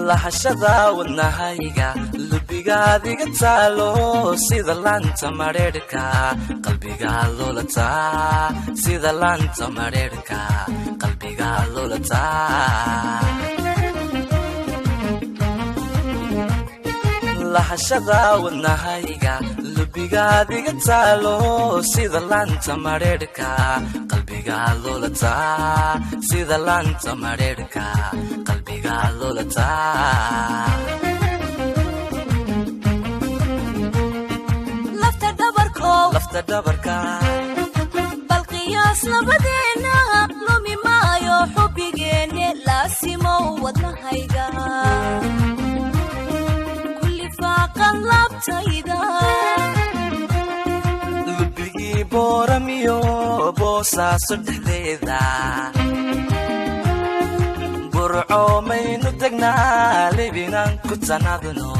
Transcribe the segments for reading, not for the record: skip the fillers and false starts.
lahashada wadnahayga lubigaadiga taalo sida laanta mareerka qalbiga lolata sida laanta mareerka qalbiga lolata lahashada wadnahayga lubigaadiga taalo sida laanta mareerka qalbiga lolata sida laanta mareerka qalbiga lolata lafta dhabarka bal qiyaas labadeena lumi maayo xubbigeenne laasimo wadnahayga kulli faaqan labtayda lubigii booramiyo boosaaso dhexdeeda burco maynu degnaa libinaan ku tanadno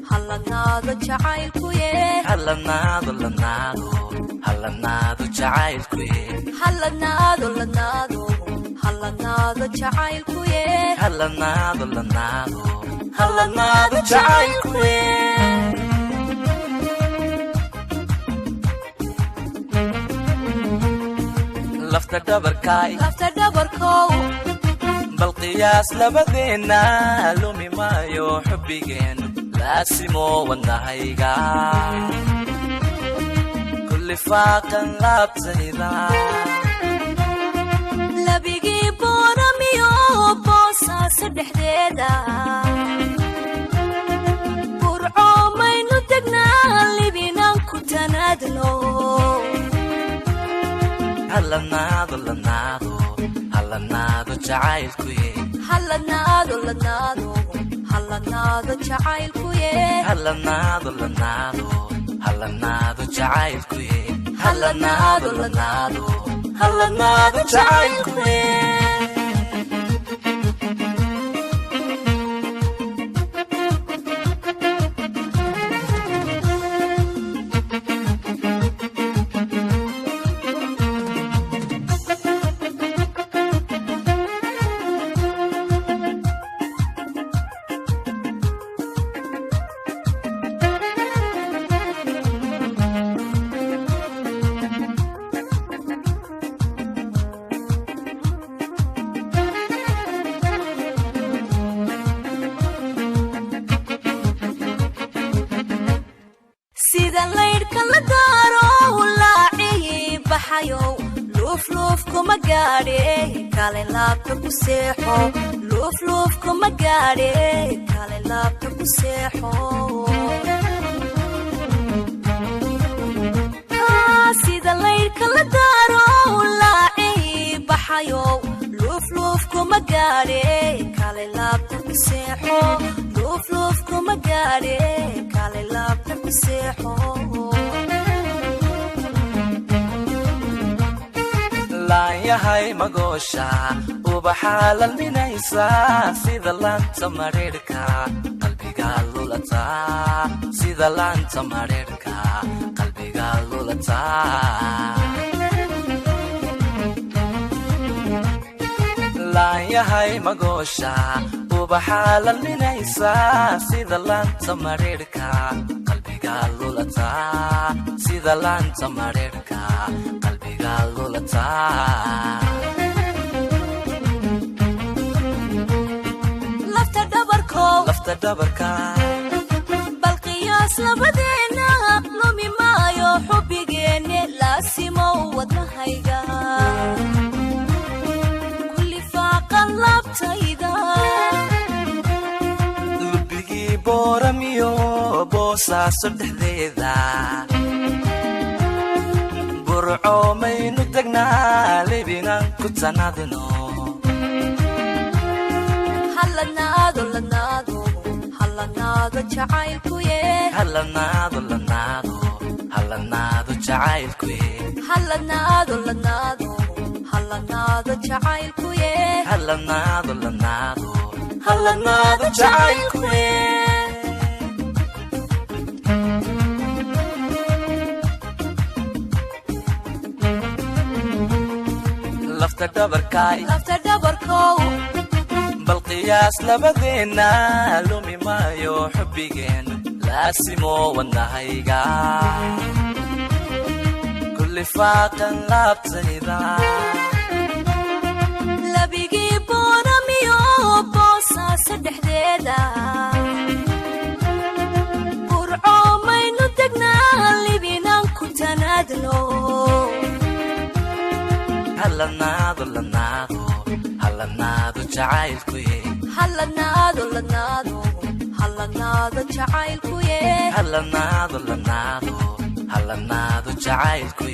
halanaado jacaylkuye halanaado jacaylkuye halanaado jacaylkuye halanaado jacaylkuye lafta dhabarkow bal qiyaas labadeena lumi maayo xubbigeen laasimo wadnahayga kulli faaqan laabtayda labigii booramiyo boosaaso dhexdeeda burco maynu degnaa libinaan ku tanaadno halanaado jacaylkuye halanaado jacaylkuye halanaado jacaylkuye halanaado jacaylkuye luf kuma gaadhe kale laabta ku seexo sida laydhka la daaro laaci baxayo luf kuma gaadhe kale laabta ku seexo luf kuma gaadhe kale laabta ku seexo laayahay magoosha ubaxa lalminaysa sida laanta mareerka qalbiga lolata sida laanta mareerka qalbiga lolata laayahay magoosha ubaxa lalminaysa sida laanta mareerka qalbiga lulata sida laanta mareerka qalbiga lulata lafta dhabarka bal qiyaas labadeena lumi maayo xubbigeenne laasimo wadnahayga kulli faaqan labtayda lubigii booramiyo boosaaso dhexdeeda burco maynu degnaa lebinan ku tanaadino halanaado jacaylku halanaado jacaylku halanaado jacaylku halanaado jacaylku lafta dhabarkow bal qiyaas labadeena lumi maayo xubbigeen laasimo wadnahayga kulli faaqan laabtayda labigii booramiyo boosaaso dhexdeeda burco maynu degnaa libinan ku tanaadno halanaado jacaylku halanaado jacaylku halanaado jacaylku